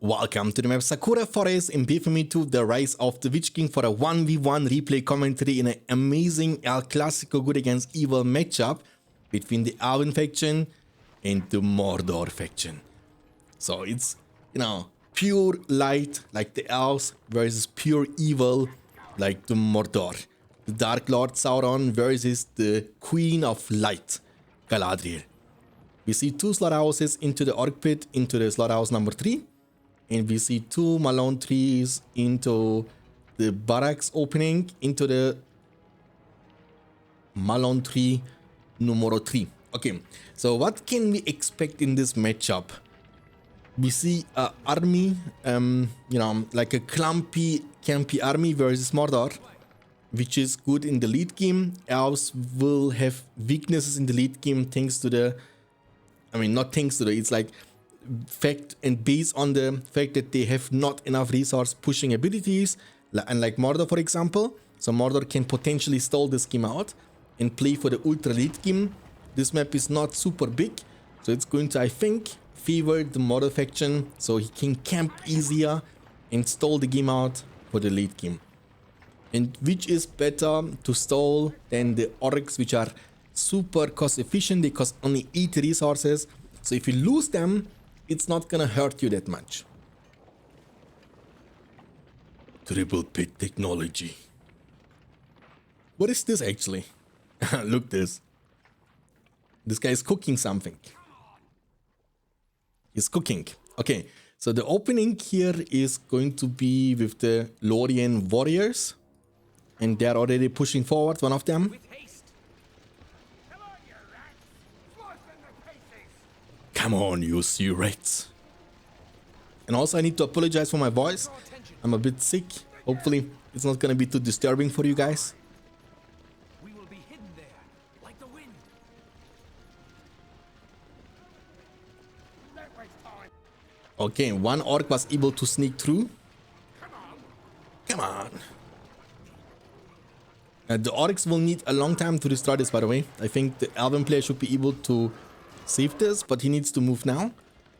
Welcome to the map Sakura Forest in BFME2, the Rise of the Witch King for a 1v1 replay commentary in an amazing El Clasico good against evil matchup between the ELVES faction and the MORDOR faction. So it's, pure light like the elves versus pure evil like the MORDOR. The Dark Lord Sauron versus the Queen of Light, Galadriel. We see two slaughterhouses into the Orc Pit, into the slaughterhouse number 3. And we see two Malone trees into the barracks opening, into the Malone tree numero 3. Okay, so what can we expect in this matchup? We see an army, like a campy army versus MORDOR, which is good in the lead game. Elves will have weaknesses in the lead game thanks to the, not thanks to the, it's like fact and based on the fact that they have not enough resource pushing abilities, unlike MORDOR for example. So MORDOR can potentially stall this game out and play for the ultra late game. This map is not super big, so it's going to, I think, favor the MORDOR faction, so he can camp easier and stall the game out for the late game. And which is better to stall than the orcs, which are super cost efficient. They cost only 8 resources, so if you lose them, it's not gonna hurt you that much. Triple pit technology. What is this actually? Look this. This guy is cooking something. He's cooking. Okay, so the opening here is going to be with the Lorien warriors. And they're already pushing forward, one of them. Come on, you sea rats. And also I need to apologize for my voice. I'm a bit sick. Hopefully it's not gonna be too disturbing for you guys. We will be hidden there, like the wind. Okay, one orc was able to sneak through. Come on. The orcs will need a long time to destroy this, by the way. I think the Elven player should be able to save this, but he needs to move now.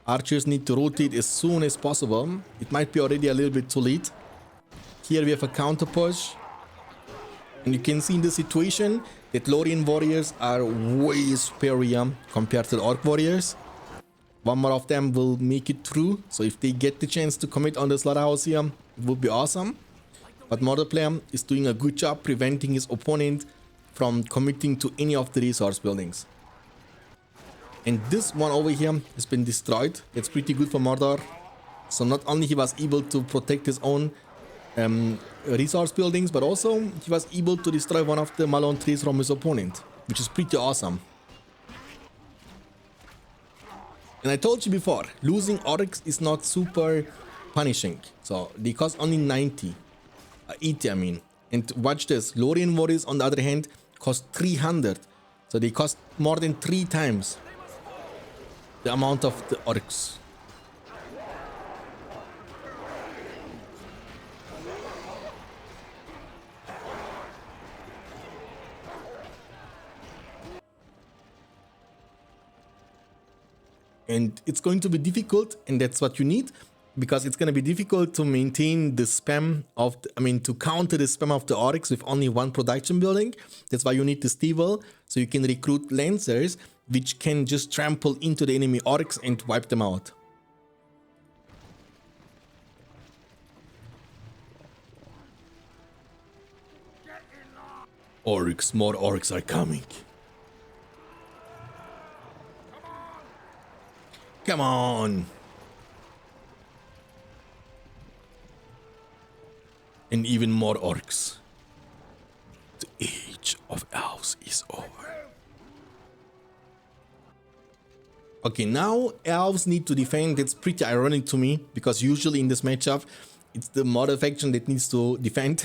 Archers need to rotate as soon as possible. It might be already a little bit too late. Here we have a counter push. And you can see in this situation that Lorien warriors are way superior compared to the orc warriors. One more of them will make it through. So if they get the chance to commit on the slaughterhouse here, it would be awesome. But MORDOR player is doing a good job preventing his opponent from committing to any of the resource buildings. And this one over here has been destroyed. It's pretty good for MORDOR. So not only he was able to protect his own resource buildings, but also he was able to destroy one of the Malone trees from his opponent, which is pretty awesome. And I told you before, losing orcs is not super punishing. So they cost only 80 I mean. And watch this, Lorien warriors on the other hand cost 300. So they cost more than 3 times the amount of the orcs. And it's going to be difficult, and that's what you need, because it's going to be difficult to maintain the spam of, to counter the spam of the orcs with only one production building. That's why you need the Stevel, so you can recruit lancers, which can just trample into the enemy orcs and wipe them out. Orcs, more orcs are coming. Come on! And even more orcs. The age of elves is over. Okay, now elves need to defend. That's pretty ironic to me, because usually in this matchup, it's the MORDOR faction that needs to defend,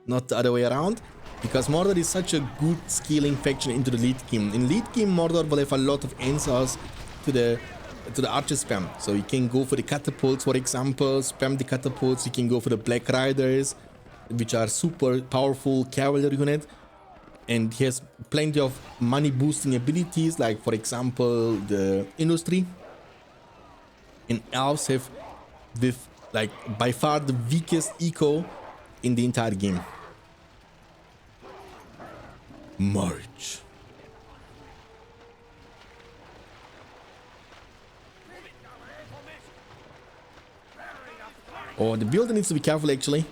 not the other way around. Because MORDOR is such a good scaling faction into the lead game. In lead game, MORDOR will have a lot of answers to the archer spam. So you can go for the catapults, for example, spam the catapults. You can go for the Black Riders, which are super powerful cavalry unit. And he has plenty of money boosting abilities, like for example the industry. And elves have with like by far the weakest eco in the entire game. March. Oh, the builder needs to be careful actually.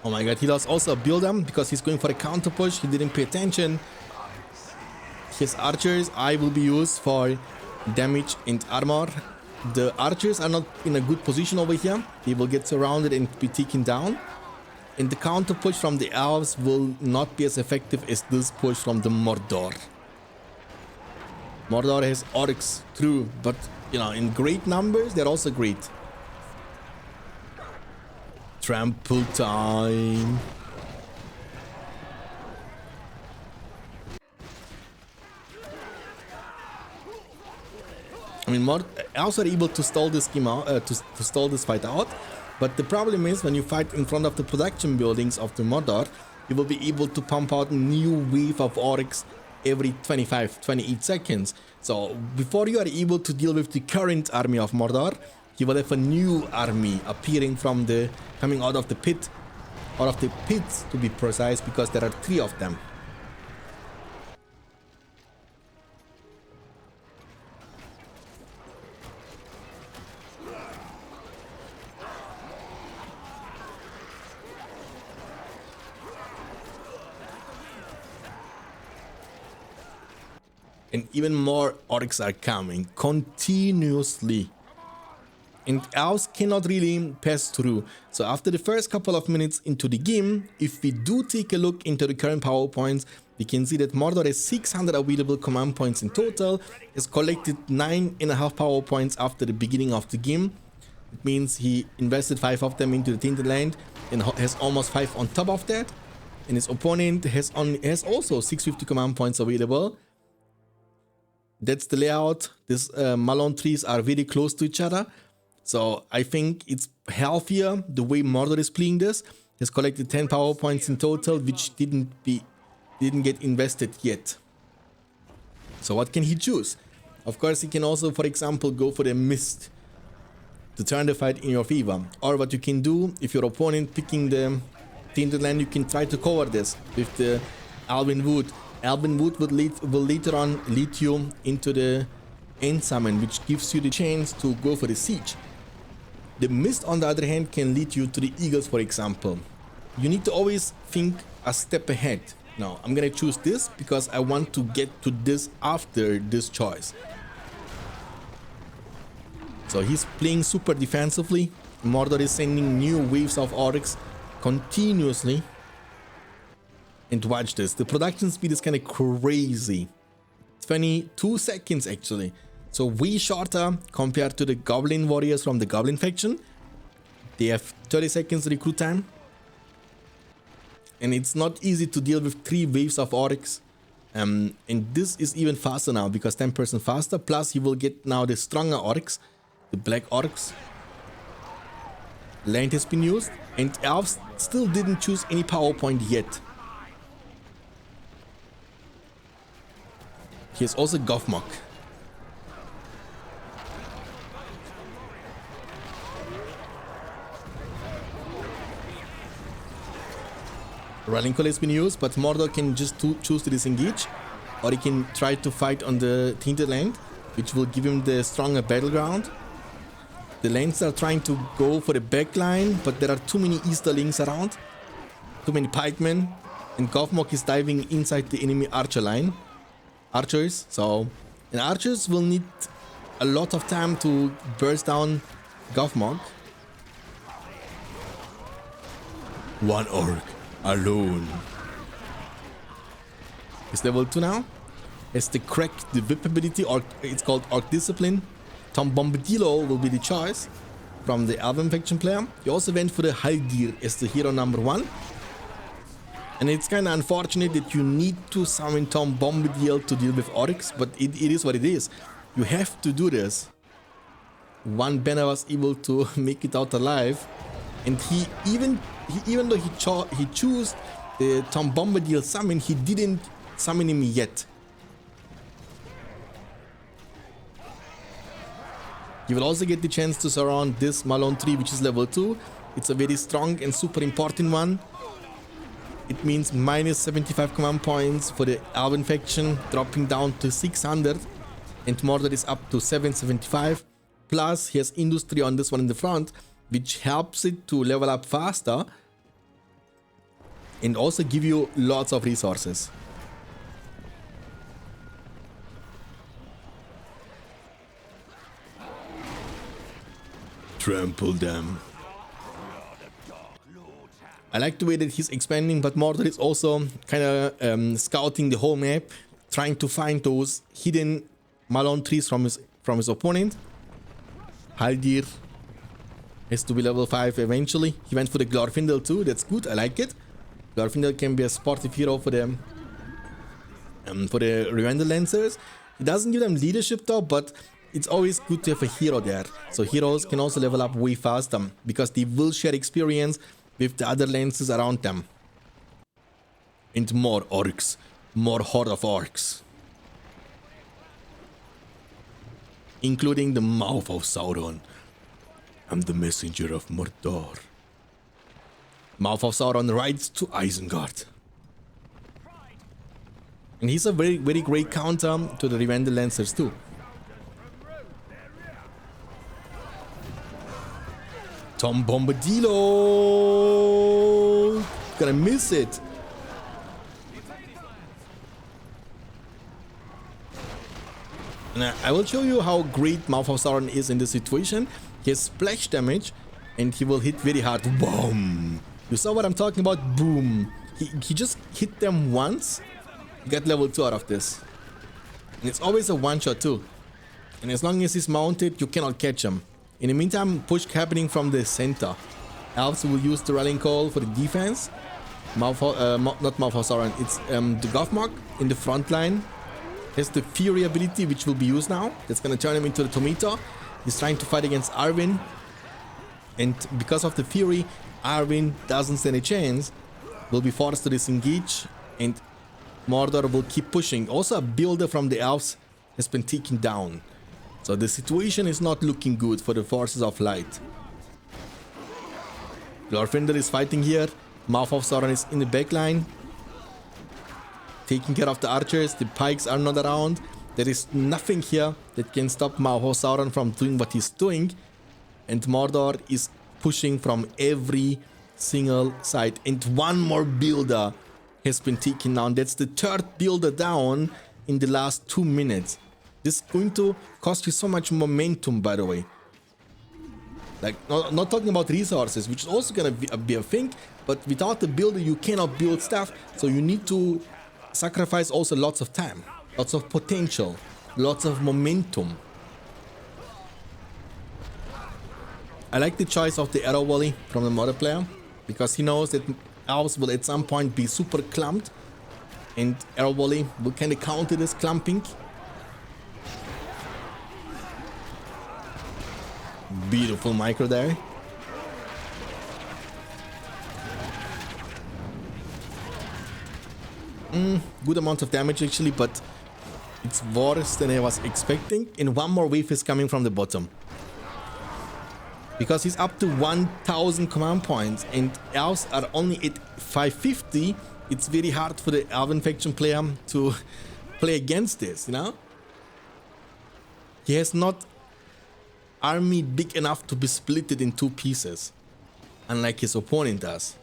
Oh my god, he lost also a builder because he's going for a counter push. He didn't pay attention. His archers I will be used for damage and armor. The archers are not in a good position over here. They will get surrounded and be taken down. And the counter push from the elves will not be as effective as this push from the Mordor. Mordor has orcs, true, but you know, in great numbers, they're also great. Trample time. I mean, elves are able to stall this game out, to stall this fight out. But the problem is when you fight in front of the production buildings of the Mordor, you will be able to pump out a new wave of orcs every 28 seconds. So before you are able to deal with the current army of Mordor, you will have a new army appearing from coming out of the pit, out of the pits to be precise, because there are 3 of them. And even more orcs are coming continuously. And elves cannot really pass through. So after the first couple of minutes into the game, if we do take a look into the current power points, we can see that Mordor has 600 available command points in total, has collected 9.5 power points after the beginning of the game. It means he invested 5 of them into the Tainted Land and has almost 5 on top of that. And his opponent has also 650 command points available. That's the layout. These Malone trees are very close to each other. So I think it's healthier the way Mordor is playing this. He's collected 10 power points in total, which didn't get invested yet. So what can he choose? Of course, he can also, for example, go for the mist to turn the fight in your favor. Or what you can do, if your opponent picking the Tainted Land, you can try to cover this with the Elven Wood. Elven Wood will later on lead you into the End Summon, which gives you the chance to go for the siege. The Mist, on the other hand, can lead you to the Eagles, for example. You need to always think a step ahead. Now, I'm gonna choose this because I want to get to this after this choice. So he's playing super defensively. Mordor is sending new waves of orcs continuously. And watch this, the production speed is kind of crazy. 22 seconds actually. So way shorter compared to the Goblin warriors from the Goblin faction. They have 30 seconds recruit time. And it's not easy to deal with 3 waves of orcs. And this is even faster now because 10% faster. Plus you will get now the stronger orcs, the black orcs. Land has been used and elves still didn't choose any power point yet. Here's also Gothmog. Rallying Call has been used, but Mordor can just choose to disengage, or he can try to fight on the Tainted Land, which will give him the stronger battleground. The Lands are trying to go for the backline, but there are too many Easterlings around, too many pikemen, and Gothmog is diving inside the enemy archer line. Archers, and archers will need a lot of time to burst down Gothmog. One orc alone. It's level 2 now. It's the crack, the whip ability, or it's called Orc Discipline. Tom Bombadillo will be the choice from the Elven faction player. He also went for the Haldir as the hero number 1. And it's kind of unfortunate that you need to summon Tom Bombadil to deal with orcs, but it is what it is. You have to do this. One banner was able to make it out alive, and even though he chose the Tom Bombadil summon, he didn't summon him yet. You will also get the chance to surround this Malone tree, which is level 2. It's a very strong and super important one. It means minus 75 command points for the Elven faction, dropping down to 600. And Mordor is up to 775. Plus, he has industry on this one in the front, which helps it to level up faster. And also give you lots of resources. Trample them. I like the way that he's expanding, but Mordor is also kind of scouting the whole map, trying to find those hidden Malone trees from his opponent. Haldir has to be level 5 eventually. He went for the Glorfindel too. That's good. I like it. Glorfindel can be a sportive hero for the Rivendell Lancers. It doesn't give them leadership though, but it's always good to have a hero there. So heroes can also level up way faster because they will share experience with the other lances around them. And more orcs. More horde of orcs. Including the mouth of Sauron. I'm the messenger of Mordor. Mouth of Sauron rides to Isengard. And he's a very, very great counter to the Rivendell Lancers too. Tom Bombadillo! Gonna miss it. Now, I will show you how great Mouth of Sauron is in this situation. He has splash damage and he will hit very hard. Boom! You saw what I'm talking about? Boom! He just hit them once. You get level 2 out of this. And it's always a one shot too. And as long as he's mounted, you cannot catch him. In the meantime, push happening from the center. Elves will use the rallying call for the defense. Not Mouth of Sauron, it's the Gothmog in the front line. Has the Fury ability, which will be used now. That's gonna turn him into the Tomato. He's trying to fight against Arwen. And because of the Fury, Arwen doesn't stand a chance. Will be forced to disengage. And Mordor will keep pushing. Also, a builder from the Elves has been taken down. So the situation is not looking good for the forces of light. Glorfindel is fighting here. Mouth of Sauron is in the back line. Taking care of the archers. The pikes are not around. There is nothing here that can stop Mouth of Sauron from doing what he's doing. And Mordor is pushing from every single side. And one more builder has been taken down. That's the third builder down in the last 2 minutes. This is going to cost you so much momentum, by the way. Like, not talking about resources, which is also going to be a thing, but without the builder, you cannot build stuff. So you need to sacrifice also lots of time, lots of potential, lots of momentum. I like the choice of the arrow volley from the Mordor player, because he knows that elves will at some point be super clumped, and arrow volley will kind of counter this clumping. Beautiful micro there. Good amount of damage actually, but it's worse than I was expecting. And one more wave is coming from the bottom. Because he's up to 1000 command points and elves are only at 550. It's very hard for the Elven faction player to play against this, you know? He has not army big enough to be split in 2 pieces, unlike his opponent does.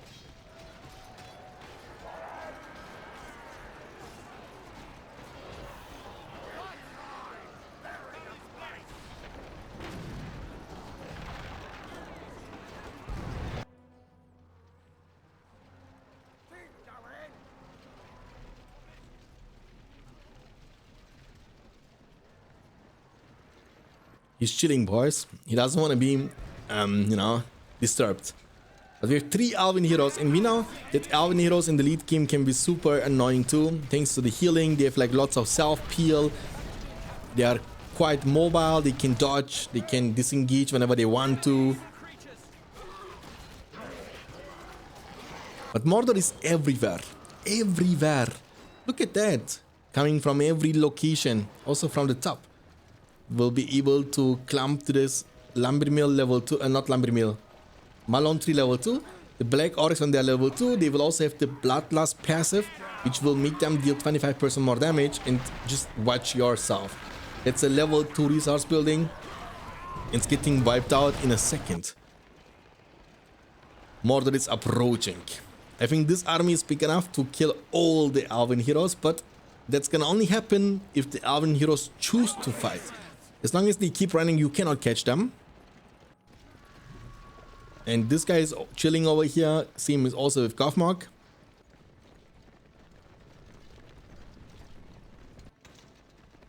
He's chilling, boys. He doesn't want to be, you know, disturbed. But we have 3 Elven heroes, and we know that Elven heroes in the lead game can be super annoying too. Thanks to the healing, they have like lots of self-peel. They are quite mobile, they can dodge, they can disengage whenever they want to. But Mordor is everywhere. Everywhere. Look at that. Coming from every location, also from the top. will be able to climb to this lumber mill level 2, not lumber mill, Malone 3 level 2. The black orcs when they are level 2, they will also have the bloodlust passive, which will make them deal 25% more damage. And just watch yourself. That's a level 2 resource building. It's getting wiped out in a second. Mordor is approaching. I think this army is big enough to kill all the Elven heroes, but that's gonna only happen if the Elven heroes choose to fight. As long as they keep running, you cannot catch them. And this guy is chilling over here. Same is also with Gothmog.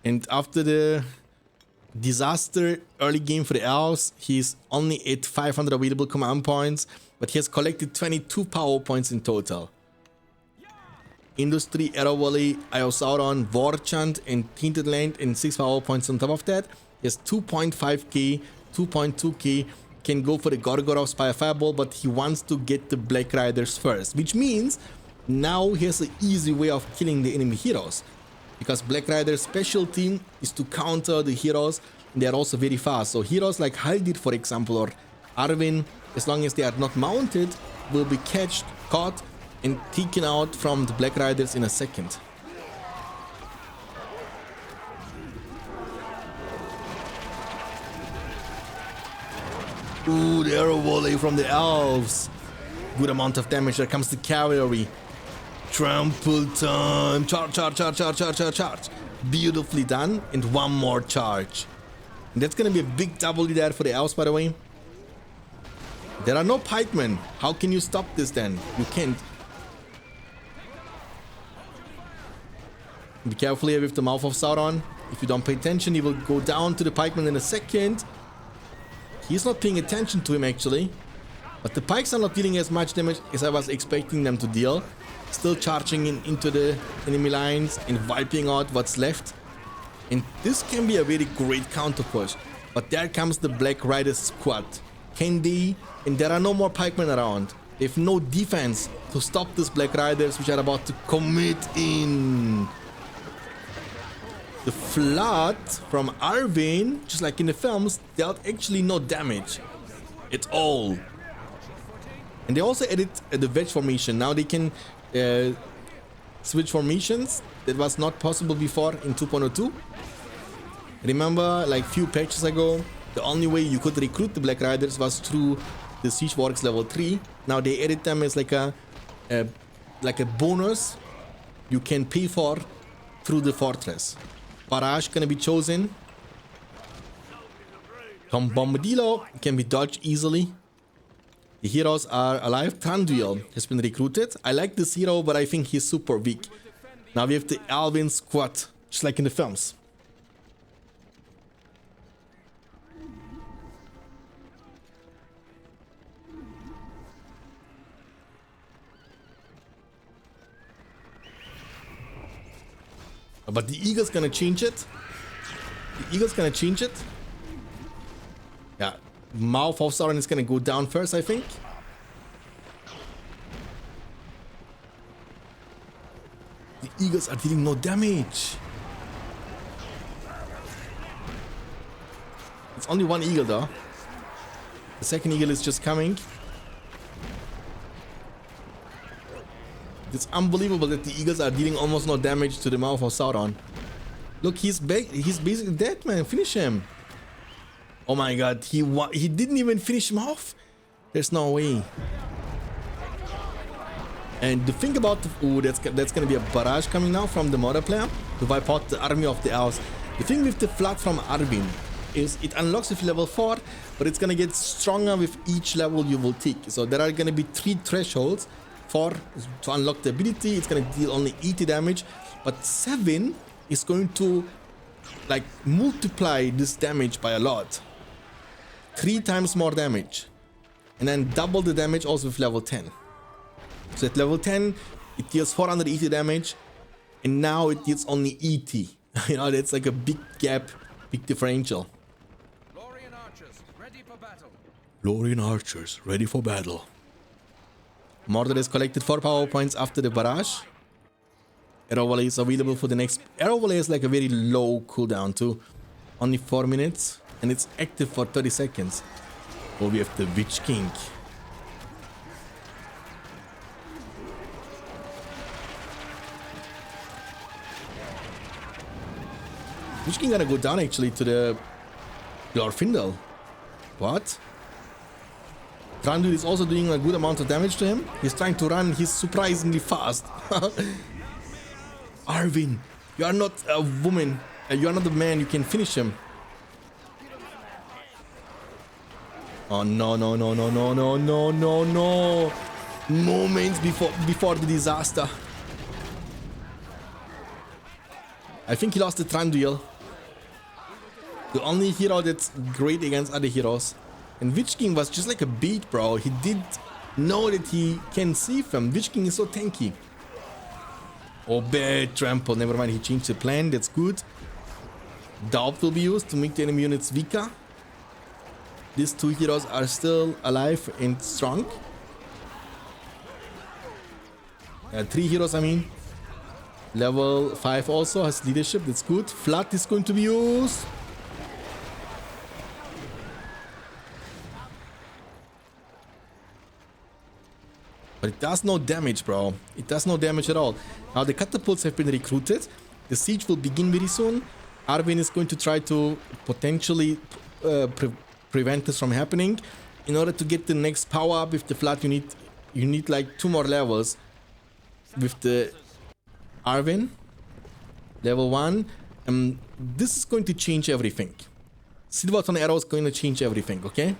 And after the disaster early game for the elves, he's only at 500 available command points, but he has collected 22 power points in total. Industry, Arrow Valley, Io Sauron, Warchant, and Tinted Land, and 6 power points on top of that. He has 2.5k, 2.2k, can go for the Gorgoroth Spire Fireball, but he wants to get the Black Riders first, which means now he has an easy way of killing the enemy heroes. Because Black Rider's specialty is to counter the heroes, and they are also very fast. So heroes like Haldir, for example, or Arwen, as long as they are not mounted, will be caught, and taken out from the Black Riders in a second. Ooh, the arrow volley from the elves. Good amount of damage. There comes the cavalry. Trample time. Charge, charge, charge, charge, charge, charge, charge. Beautifully done. And one more charge. And that's gonna be a big W there for the elves, by the way. There are no pikemen. How can you stop this then? You can't. Be careful here with the mouth of Sauron. If you don't pay attention, he will go down to the pikeman in a second. He's not paying attention to him actually. But the pikes are not dealing as much damage as I was expecting them to deal. Still charging into the enemy lines and wiping out what's left. And this can be a very great counter push. But there comes the Black Rider squad. Can they? And there are no more pikemen around. They have no defense to stop these Black Riders which are about to commit in. The flood from Arwen, just like in the films, dealt actually no damage at all. And they also added the wedge formation. Now they can switch formations. That was not possible before in 2.02. Remember, like few patches ago, the only way you could recruit the Black Riders was through the Siege Wargs level 3. Now they added them as like a bonus you can pay for through the fortress. Barrage gonna be chosen. Tom Bombadillo can be dodged easily. The heroes are alive. Thranduil has been recruited. I like this hero, but I think he's super weak. Now we have the Elven squad, just like in the films. But the Eagle's gonna change it. The Eagle's gonna change it. Yeah, Mouth of Sauron is gonna go down first, I think. The Eagles are dealing no damage. It's only one Eagle though. The second Eagle is just coming. It's unbelievable that the Eagles are dealing almost no damage to the Mouth of Sauron. Look, he's basically dead, man. Finish him. Oh my god, he didn't even finish him off. There's no way. And the thing about that's gonna be a barrage coming now from the Mordor player to wipe out the army of the elves. The thing with the flood from Arwen is it unlocks with level 4, but it's gonna get stronger with each level you will take. So there are gonna be 3 thresholds. 4 to unlock the ability. It's gonna deal only 80 damage, but 7 is going to like multiply this damage by a lot. 3 times more damage, and then double the damage also with level 10. So at level 10 it deals 480 damage, and now it deals only 80. You know, that's like a big gap, big differential. Lorien archers, ready for battle. Lorien archers, ready for battle. Mordor has collected 4 power points after the barrage. Arrow Valley is available for the next. Arrow Valley is like a very low cooldown too. Only 4 minutes, and it's active for 30 seconds. Oh, we have the Witch King. Witch King gonna go down actually to the Glorfindel. What? Thranduil is also doing a good amount of damage to him. He's trying to run. He's surprisingly fast. Arvin, you are not a woman. You are not a man. You can finish him. Oh no no no no no no no no no! Moments before the disaster. I think he lost the Thranduil. The only hero that's great against other heroes. And Witch King was just like a beat, bro. He did know that he can save him. Witch King is so tanky. Oh, bad trample. Never mind, he changed the plan. That's good. Doubt will be used to make the enemy units weaker. These two heroes are still alive and strong. 3 heroes, I mean. Level 5 also has leadership. That's good. Flood is going to be used. But it does no damage, bro. It does no damage at all. Now the catapults have been recruited. The siege will begin very soon. Arvin is going to try to potentially prevent this from happening. In order to get the next power up with the flood, you need like 2 more levels. With the Arvin, level 1. This is going to change everything. Silverton Arrow is going to change everything, okay?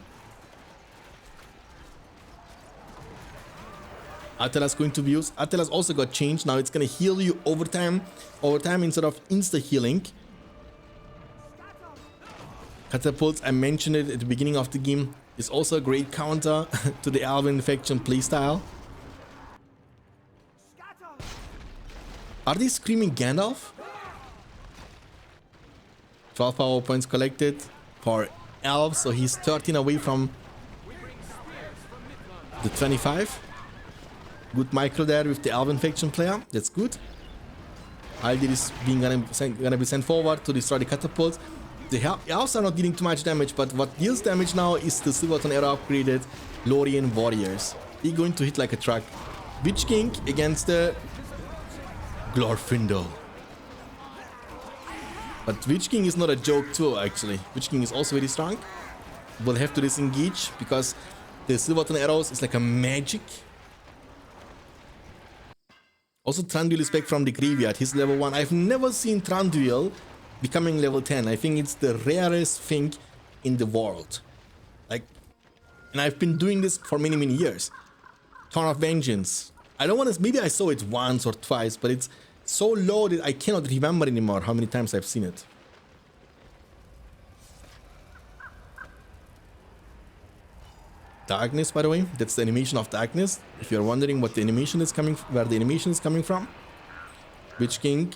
Atelas going to be used. Atelas also got changed. Now it's going to heal you over time instead of insta healing. Catapults, I mentioned it at the beginning of the game, is also a great counter to the Alvin faction playstyle. Are they screaming Gandalf? 12 power points collected for Elves, so he's 13 away from the 25. Good micro there with the Elven faction player. That's good. Aldir is gonna be sent forward to destroy the catapults. The Elves are not dealing too much damage, but what deals damage now is the Silverton Era upgraded Lorien Warriors. They're going to hit like a truck. Witch King against the Glorfindel. But Witch King is not a joke too, actually. Witch King is also very strong. We'll have to disengage because the Silverton Arrows is like a magic. Also, Thranduil is back from the graveyard. He's level 1. I've never seen Thranduil becoming level 10. I think it's the rarest thing in the world. Like, and I've been doing this for many years. Ton of Vengeance. I don't want to. Maybe I saw it once or twice, but it's so low that I cannot remember anymore how many times I've seen it. Darkness, by the way, that's the animation of Darkness. If you're wondering what the animation is coming, where the animation is coming from. Witch King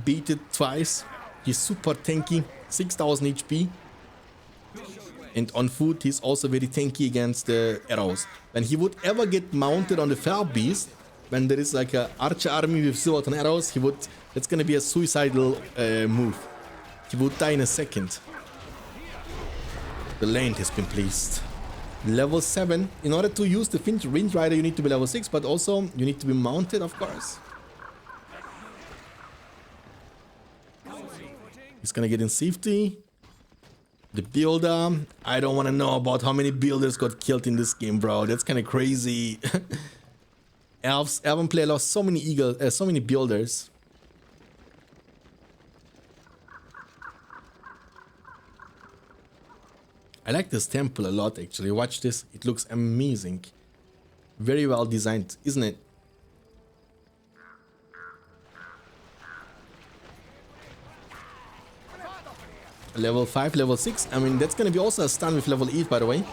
beat it twice. He's super tanky, 6000 HP. And on foot, he's also very tanky against the arrows. When he would ever get mounted on the Fell Beast, when there is like a archer army with Silverton arrows, that's gonna be a suicidal move. He would die in a second. The land has been placed. Level 7. In order to use the Wind Rider, you need to be level 6, but also you need to be mounted, of course. He's gonna get in safety. The builder. I don't want to know about how many builders got killed in this game, bro. That's kind of crazy. Elven player lost so many builders. I like this temple a lot, actually. Watch this. It looks amazing. Very well designed, isn't it? Level 5, level 6. I mean, that's going to be also a stun with level 8, by the way.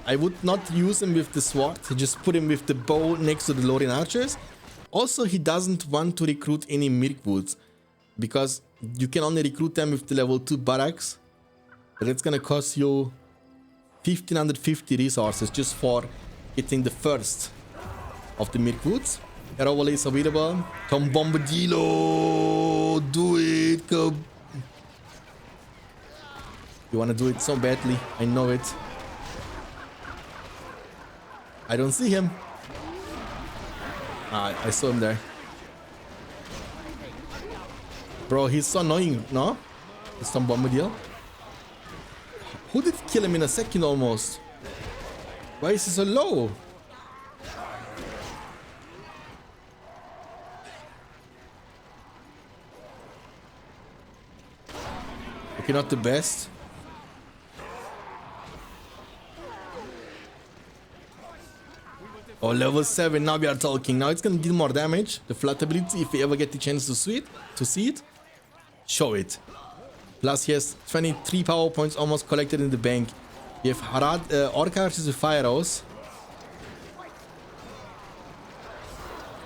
I would not use him with the sword. Just put him with the bow next to the Lorien archers. Also, he doesn't want to recruit any Mirkwoods, because you can only recruit them with the level 2 barracks. But that's gonna cost you 1550 resources just for getting the first of the Mirkwoods. Arrow Volley is available. Tom Bombadillo! Do it! Go! You want to do it so badly. I know it. I don't see him. Ah, I saw him there. Bro, he's so annoying, no? It's some Bombardier. Who did kill him in a second almost? Why is he so low? Okay, not the best. Oh, level 7, now we are talking. Now it's gonna deal more damage. The flat ability, if we ever get the chance to see it, show it. Plus he has 23 power points almost collected in the bank. We have Orca archers with fire arrows.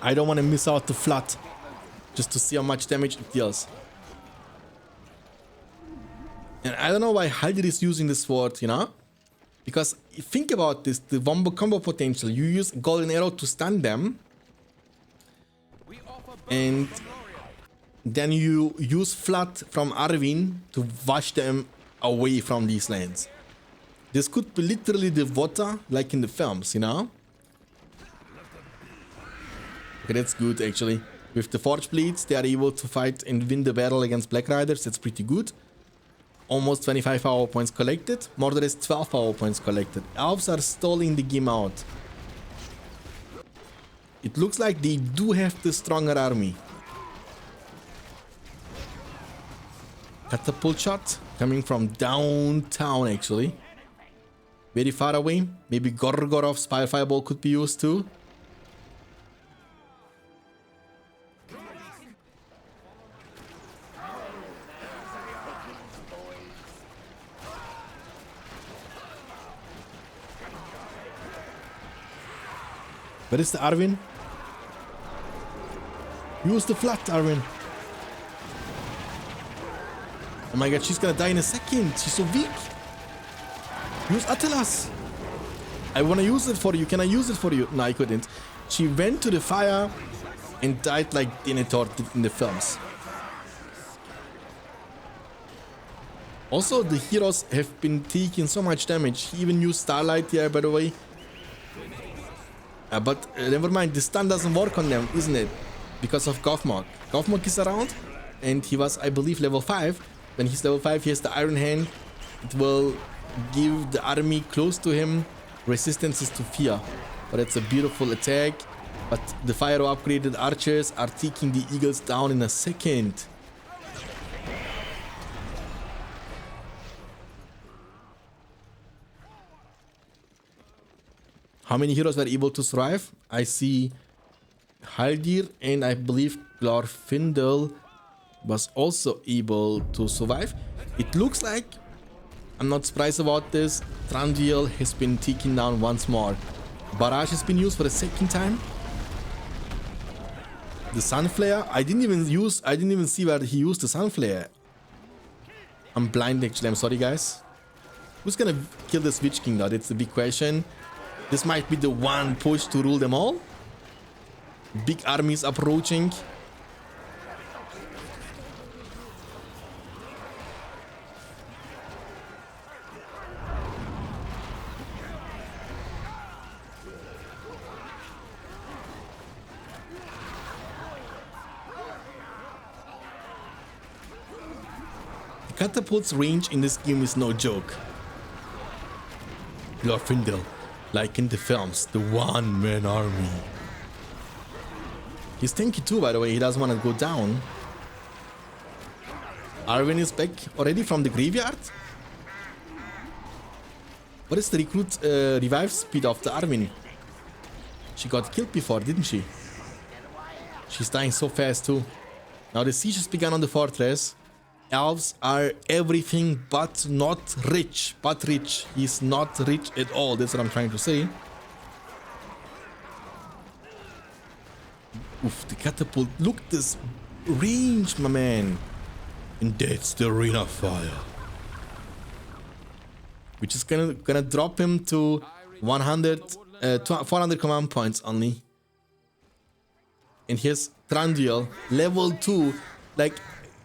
I don't want to miss out the flat, just to see how much damage it deals. And I don't know why Haldir is using this sword, you know? Because think about this, the wombo combo potential. You use golden arrow to stun them. And then you use flat from Arvin to wash them away from these lands. This could be literally the water like in the films, you know? Okay, that's good actually. With the Forge Bleeds, they are able to fight and win the battle against Black Riders. That's pretty good. Almost 25 power points collected. Mordor has 12 power points collected. Elves are stalling the game out. It looks like they do have the stronger army. Catapult shot coming from downtown actually. Very far away. Maybe Gorgorov's Fireball could be used too. Where is the Arvin? Use the flat, Arvin. Oh my god, she's gonna die in a second. She's so weak. Use Attilas. I wanna use it for you. Can I use it for you? No, I couldn't. She went to the fire and died like Denethor did in the films. Also, the heroes have been taking so much damage. He even used Starlight here, by the way. But never mind, the stun doesn't work on them, isn't it? Because of Gothmog. Gothmog is around, and he was, I believe, level 5. When he's level 5, he has the Iron Hand. It will give the army close to him resistances to fear. But it's a beautiful attack. But the Fire upgraded archers are taking the eagles down in a second. How many heroes were able to survive? I see Haldir and I believe Glorfindel was also able to survive. It looks like, I'm not surprised about this, Thranduil has been taken down once more. Barrage has been used for the second time. The Sunflare, I didn't even see where he used the Sunflare. I'm blind actually, I'm sorry guys. Who's gonna kill the Witch King now? That's the big question. This might be the one push to rule them all. Big armies approaching. The catapult's range in this game is no joke. Glorfindel, like in the films, the one-man army. He's tanky too, by the way. He doesn't want to go down. Arwen is back already from the graveyard. What is the recruit revive speed of the Arwen? She got killed before, didn't she? She's dying so fast too. Now the siege has begun on the fortress. Elves are everything but not rich. But rich. He's not rich at all. That's what I'm trying to say. Oof, the catapult. Look at this range, my man. And that's the Ring of Fire. Which is gonna drop him to 400 command points only. And here's Thranduil, level 2. Like,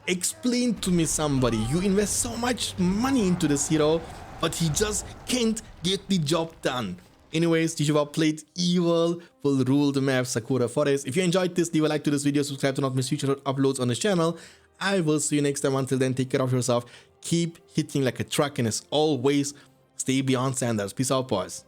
Explain to me, somebody. You invest so much money into this hero, but he just can't get the job done. Anyways, Tishuba played Evil, full rule the map Sakura Forest. If you enjoyed this, leave a like to this video, subscribe to not miss future uploads on this channel. I will see you next time. Until then, take care of yourself, keep hitting like a truck, and as always, stay beyond standards. Peace out, boys.